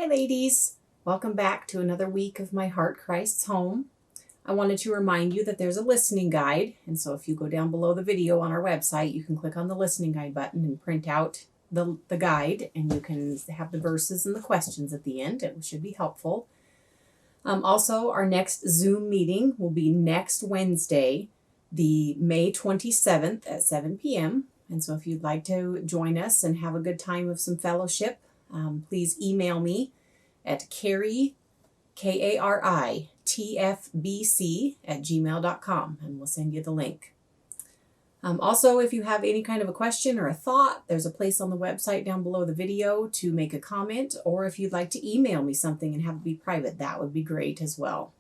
Hi ladies, welcome back to another week of My Heart Christ's Home. I wanted to remind you that there's a listening guide, and so if you go down below the video on our website, you can click on the listening guide button and print out the guide, and you can have the verses and the questions at the end. It should be helpful. Also, our next Zoom meeting will be next Wednesday, the May 27th at 7 p.m. And so if you'd like to join us and have a good time of some fellowship, please email me at Kari, Kari, tfbc@gmail.com, and we'll send you the link. Also, if you have any kind of a question or a thought, there's a place on the website down below the video to make a comment, or if you'd like to email me something and have it be private, that would be great as well.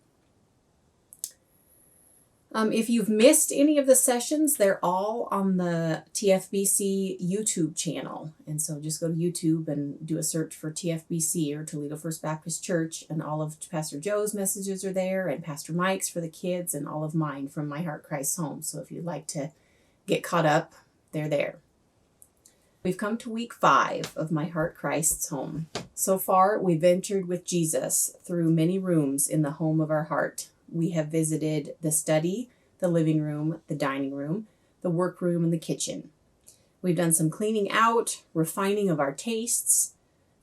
If you've missed any of the sessions, they're all on the TFBC YouTube channel. And so just go to YouTube and do a search for TFBC or Toledo First Baptist Church, and all of Pastor Joe's messages are there, and Pastor Mike's for the kids, and all of mine from My Heart Christ's Home. So if you'd like to get caught up, they're there. We've come to week 5 of My Heart Christ's Home. So far, we ventured with Jesus through many rooms in the home of our heart. We have visited the study, the living room, the dining room, the workroom, and the kitchen. We've done some cleaning out, refining of our tastes,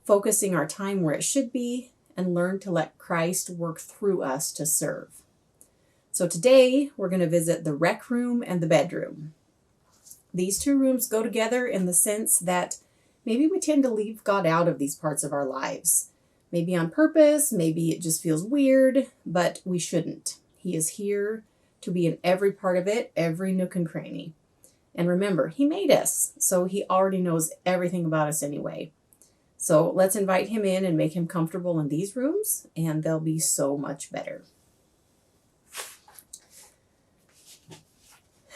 focusing our time where it should be, and learned to let Christ work through us to serve. So today, we're going to visit the rec room and the bedroom. These two rooms go together in the sense that maybe we tend to leave God out of these parts of our lives. Maybe on purpose, maybe it just feels weird, but we shouldn't. He is here to be in every part of it, every nook and cranny. And remember, he made us, so he already knows everything about us anyway. So let's invite him in and make him comfortable in these rooms, and they'll be so much better.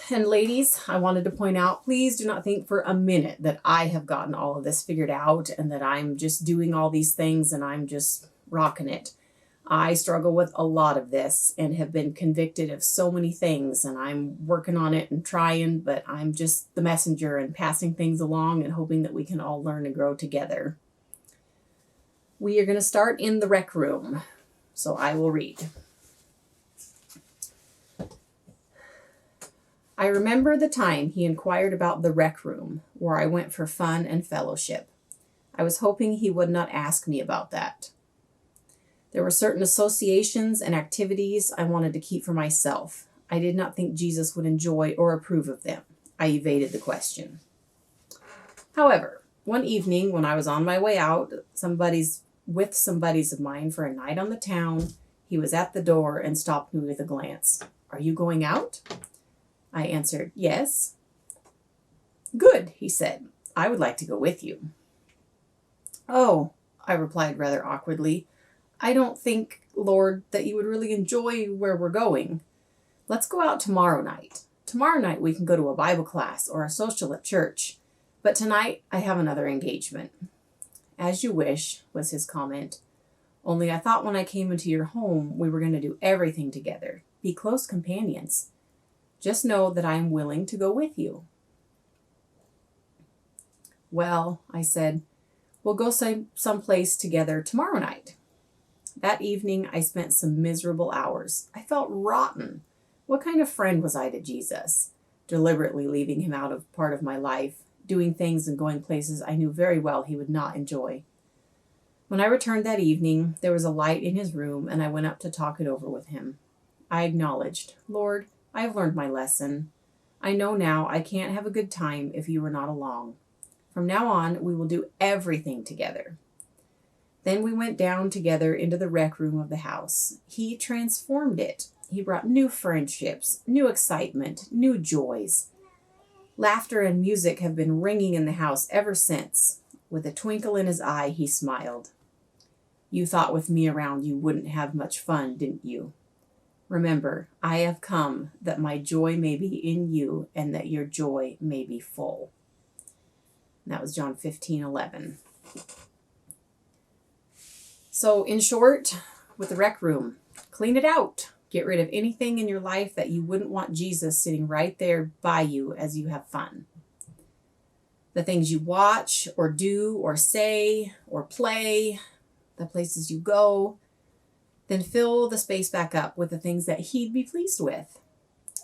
And ladies, I wanted to point out, please do not think for a minute that I have gotten all of this figured out and that I'm just doing all these things and I'm just rocking it. I struggle with a lot of this and have been convicted of so many things, and I'm working on it and trying, but I'm just the messenger and passing things along and hoping that we can all learn and grow together. We are going to start in the rec room, so I will read. I remember the time he inquired about the rec room, where I went for fun and fellowship. I was hoping he would not ask me about that. There were certain associations and activities I wanted to keep for myself. I did not think Jesus would enjoy or approve of them. I evaded the question. However, one evening when I was on my way out with some buddies of mine for a night on the town, he was at the door and stopped me with a glance. "Are you going out?" I answered, "Yes." "Good," he said. "I would like to go with you." "Oh," I replied rather awkwardly, "I don't think, Lord, that you would really enjoy where we're going. Let's go out tomorrow night. Tomorrow night we can go to a Bible class or a social at church. But tonight I have another engagement." "As you wish," was his comment. "Only I thought when I came into your home we were going to do everything together, be close companions. Just know that I am willing to go with you." "Well," I said, "we'll go someplace together tomorrow night." That evening, I spent some miserable hours. I felt rotten. What kind of friend was I to Jesus? Deliberately leaving him out of part of my life, doing things and going places I knew very well he would not enjoy. When I returned that evening, there was a light in his room, and I went up to talk it over with him. I acknowledged, "Lord, I have learned my lesson. I know now I can't have a good time if you are not along. From now on, we will do everything together." Then we went down together into the rec room of the house. He transformed it. He brought new friendships, new excitement, new joys. Laughter and music have been ringing in the house ever since. With a twinkle in his eye, he smiled. "You thought with me around you wouldn't have much fun, didn't you? Remember, I have come that my joy may be in you and that your joy may be full." And that was John 15:11. So in short, with the rec room, clean it out. Get rid of anything in your life that you wouldn't want Jesus sitting right there by you as you have fun. The things you watch or do or say or play, the places you go, then fill the space back up with the things that he'd be pleased with.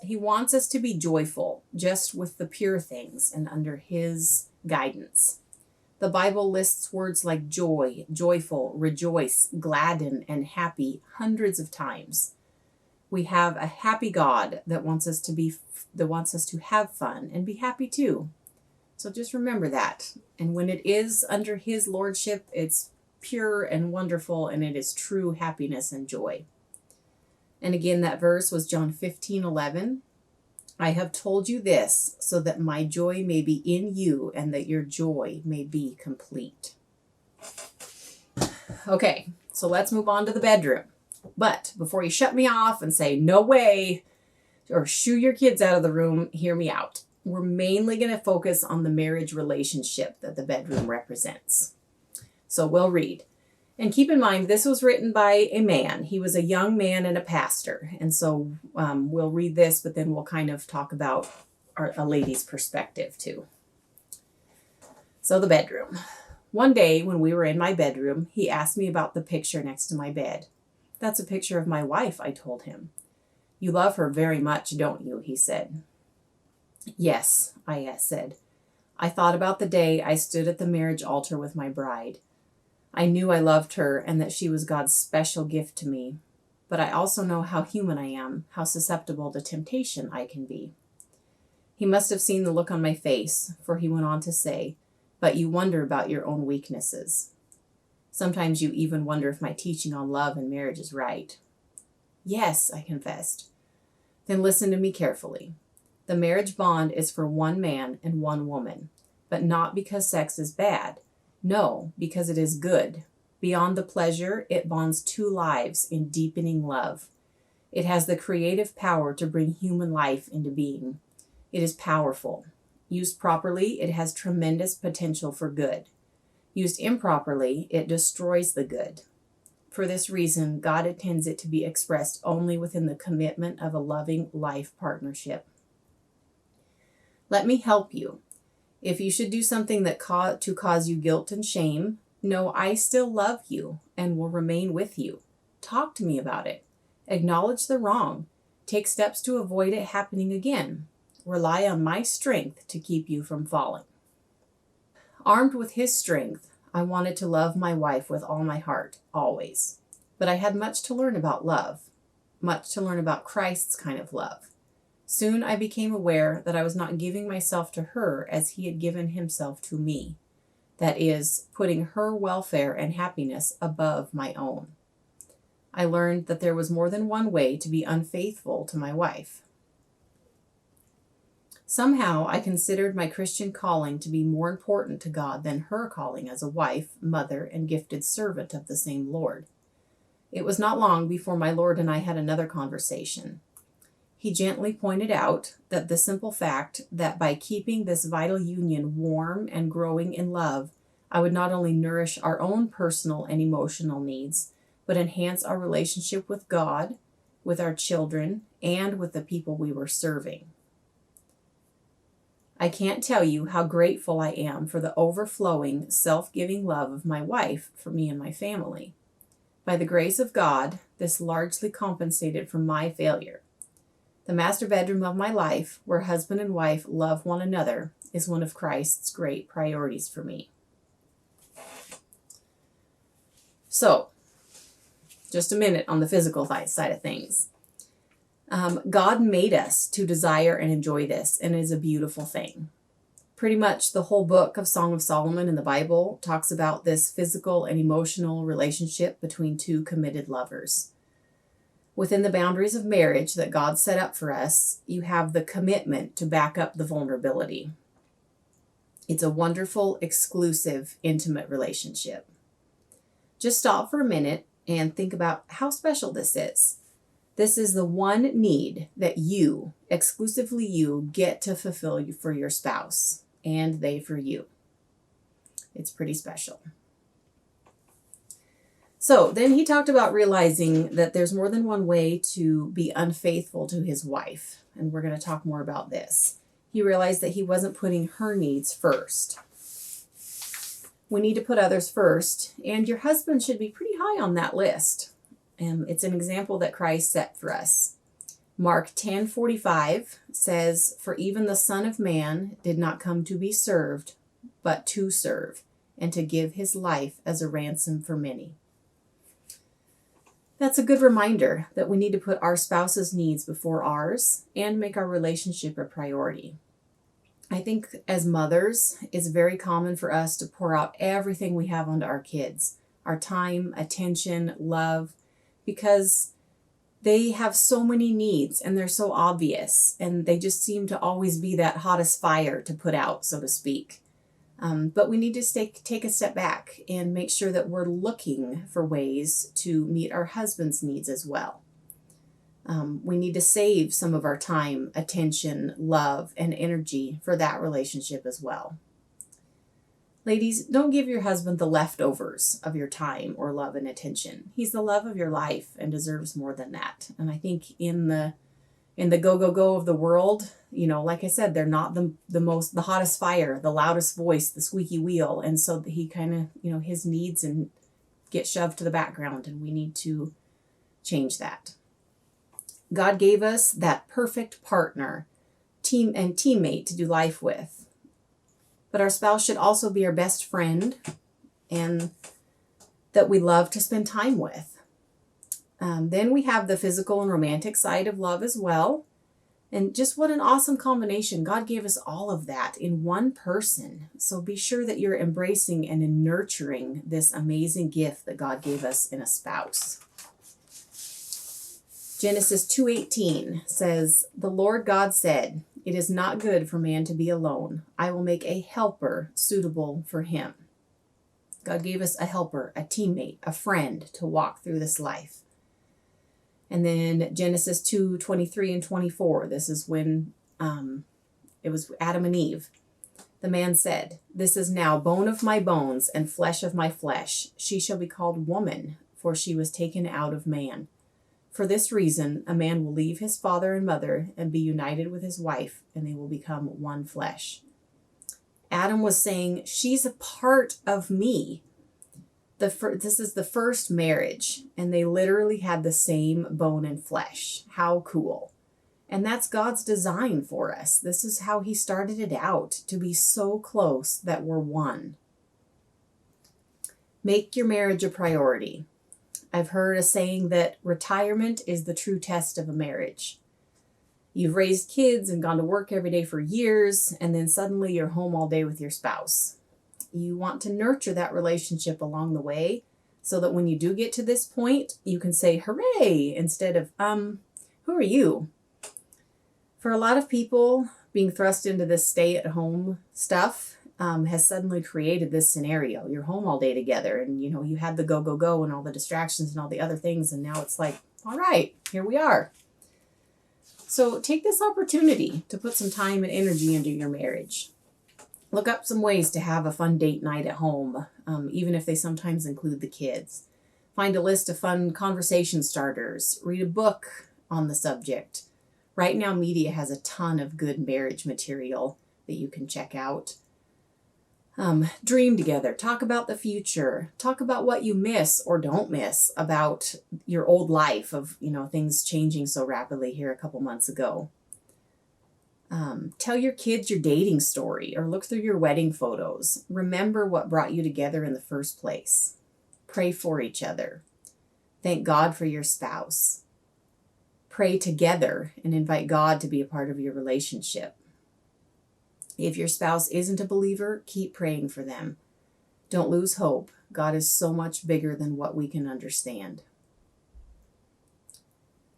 He wants us to be joyful, just with the pure things and under his guidance. The Bible lists words like joy, joyful, rejoice, gladden, and happy hundreds of times. We have a happy God that wants us to have fun and be happy too. So just remember that. And when it is under his lordship, it's pure and wonderful, and it is true happiness and joy. And again, that verse was John 15:11. I have told you this so that my joy may be in you and that your joy may be complete. Okay, so let's move on to the bedroom. But before you shut me off and say, no way, or shoo your kids out of the room, hear me out. We're mainly going to focus on the marriage relationship that the bedroom represents. So we'll read. And keep in mind, this was written by a man. He was a young man and a pastor. And so we'll read this, but then we'll kind of talk about a lady's perspective too. So the bedroom. One day when we were in my bedroom, he asked me about the picture next to my bed. That's a picture of my wife, I told him. You love her very much, don't you? He said. Yes, I said. I thought about the day I stood at the marriage altar with my bride. I knew I loved her and that she was God's special gift to me, but I also know how human I am, how susceptible to temptation I can be. He must have seen the look on my face, for he went on to say, but you wonder about your own weaknesses. Sometimes you even wonder if my teaching on love and marriage is right. Yes, I confessed. Then listen to me carefully. The marriage bond is for one man and one woman, but not because sex is bad. No, because it is good. Beyond the pleasure, it bonds two lives in deepening love. It has the creative power to bring human life into being. It is powerful. Used properly, it has tremendous potential for good. Used improperly, it destroys the good. For this reason, God intends it to be expressed only within the commitment of a loving life partnership. Let me help you. If you should do something that to cause you guilt and shame, know I still love you and will remain with you. Talk to me about it. Acknowledge the wrong. Take steps to avoid it happening again. Rely on my strength to keep you from falling. Armed with his strength, I wanted to love my wife with all my heart, always. But I had much to learn about love, much to learn about Christ's kind of love. Soon I became aware that I was not giving myself to her as he had given himself to me. That is, putting her welfare and happiness above my own. I learned that there was more than one way to be unfaithful to my wife. Somehow I considered my Christian calling to be more important to God than her calling as a wife, mother, and gifted servant of the same Lord. It was not long before my Lord and I had another conversation. He gently pointed out that the simple fact that by keeping this vital union warm and growing in love, I would not only nourish our own personal and emotional needs, but enhance our relationship with God, with our children, and with the people we were serving. I can't tell you how grateful I am for the overflowing, self-giving love of my wife for me and my family. By the grace of God, this largely compensated for my failure. The master bedroom of my life, where husband and wife love one another, is one of Christ's great priorities for me. So, just a minute on the physical side of things. God made us to desire and enjoy this, and it is a beautiful thing. Pretty much the whole book of Song of Solomon in the Bible talks about this physical and emotional relationship between two committed lovers. Within the boundaries of marriage that God set up for us, you have the commitment to back up the vulnerability. It's a wonderful, exclusive, intimate relationship. Just stop for a minute and think about how special this is. This is the one need that you, exclusively you, get to fulfill for your spouse, and they for you. It's pretty special. So then he talked about realizing that there's more than one way to be unfaithful to his wife. And we're going to talk more about this. He realized that he wasn't putting her needs first. We need to put others first, and your husband should be pretty high on that list. It's an example that Christ set for us. Mark 10:45 says, "For even the Son of Man did not come to be served, but to serve, and to give his life as a ransom for many." That's a good reminder that we need to put our spouse's needs before ours and make our relationship a priority. I think as mothers, it's very common for us to pour out everything we have onto our kids, our time, attention, love, because they have so many needs and they're so obvious and they just seem to always be that hottest fire to put out, so to speak. But we need to take a step back and make sure that we're looking for ways to meet our husband's needs as well. We need to save some of our time, attention, love, and energy for that relationship as well. Ladies, don't give your husband the leftovers of your time or love and attention. He's the love of your life and deserves more than that. And I think in the go of the world, like I said, they're not the hottest fire, the loudest voice, the squeaky wheel. And so he kind of, his needs and get shoved to the background, and we need to change that. God gave us that perfect partner, teammate to do life with. But our spouse should also be our best friend and that we love to spend time with. Then we have the physical and romantic side of love as well. And just what an awesome combination. God gave us all of that in one person. So be sure that you're embracing and nurturing this amazing gift that God gave us in a spouse. Genesis 2:18 says, "The Lord God said, 'It is not good for man to be alone. I will make a helper suitable for him.'" God gave us a helper, a teammate, a friend to walk through this life. And then Genesis 2:23 and 24, this is when it was Adam and Eve. The man said, "This is now bone of my bones and flesh of my flesh. She shall be called woman, for she was taken out of man. For this reason, a man will leave his father and mother and be united with his wife, and they will become one flesh." Adam was saying, she's a part of me. This is the first marriage, and they literally had the same bone and flesh. How cool. And that's God's design for us. This is how he started it out, to be so close that we're one. Make your marriage a priority. I've heard a saying that retirement is the true test of a marriage. You've raised kids and gone to work every day for years, and then suddenly you're home all day with your spouse. You want to nurture that relationship along the way so that when you do get to this point, you can say, "Hooray," instead of, "Who are you?" For a lot of people, being thrust into this stay-at-home stuff has suddenly created this scenario. You're home all day together, and you had the go and all the distractions and all the other things, and now it's like, all right, here we are. So take this opportunity to put some time and energy into your marriage. Look up some ways to have a fun date night at home, even if they sometimes include the kids. Find a list of fun conversation starters. Read a book on the subject. Right now, media has a ton of good marriage material that you can check out. Dream together. Talk about the future. Talk about what you miss or don't miss about your old life of, things changing so rapidly here a couple months ago. Tell your kids your dating story or look through your wedding photos. Remember what brought you together in the first place. Pray for each other. Thank God for your spouse. Pray together and invite God to be a part of your relationship. If your spouse isn't a believer, keep praying for them. Don't lose hope. God is so much bigger than what we can understand.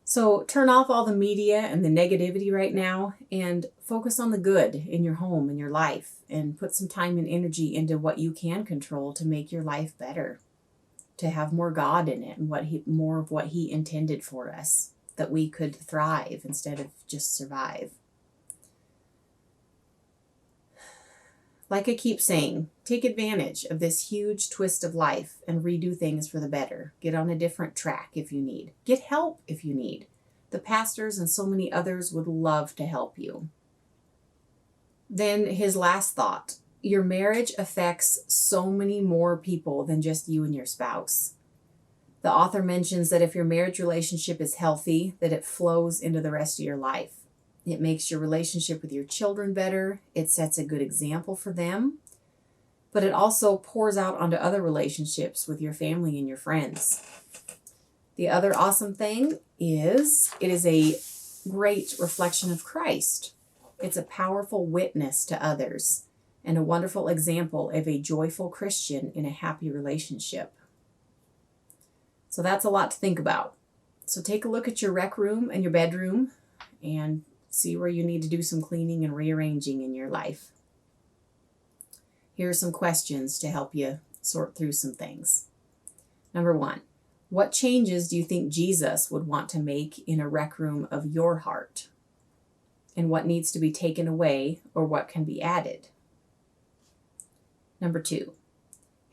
So turn off all the media and the negativity right now and focus on the good in your home and your life, and put some time and energy into what you can control to make your life better, to have more God in it and more of what he intended for us, that we could thrive instead of just survive. Like I keep saying, take advantage of this huge twist of life and redo things for the better. Get on a different track if you need. Get help if you need. The pastors and so many others would love to help you. Then his last thought, your marriage affects so many more people than just you and your spouse. The author mentions that if your marriage relationship is healthy, that it flows into the rest of your life. It makes your relationship with your children better. It sets a good example for them. But it also pours out onto other relationships with your family and your friends. The other awesome thing is it is a great reflection of Christ. It's a powerful witness to others and a wonderful example of a joyful Christian in a happy relationship. So that's a lot to think about. So take a look at your rec room and your bedroom and see where you need to do some cleaning and rearranging in your life. Here are some questions to help you sort through some things. Number 1, what changes do you think Jesus would want to make in a rec room of your heart? And what needs to be taken away or what can be added? Number 2,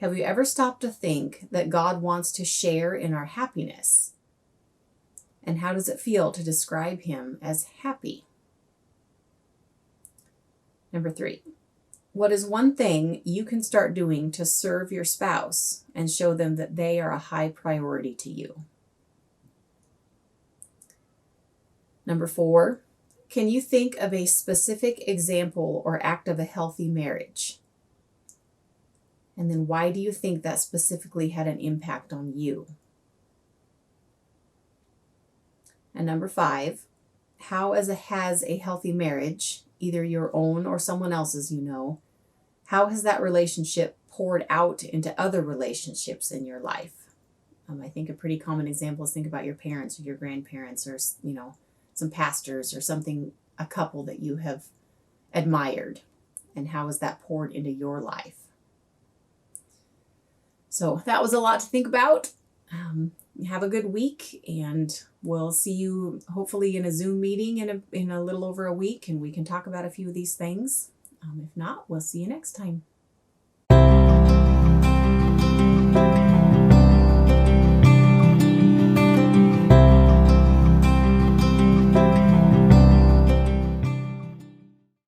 have you ever stopped to think that God wants to share in our happiness? And how does it feel to describe him as happy? Number 3, what is one thing you can start doing to serve your spouse and show them that they are a high priority to you? Number 4, can you think of a specific example or act of a healthy marriage? And then why do you think that specifically had an impact on you? And number 5, how has a healthy marriage, either your own or someone else's, how has that relationship poured out into other relationships in your life? I think a pretty common example is think about your parents or your grandparents or, some pastors or something, a couple that you have admired, and how has that poured into your life? So that was a lot to think about. Have a good week, and we'll see you hopefully in a Zoom meeting in a little over a week, and we can talk about a few of these things. If not, we'll see you next time.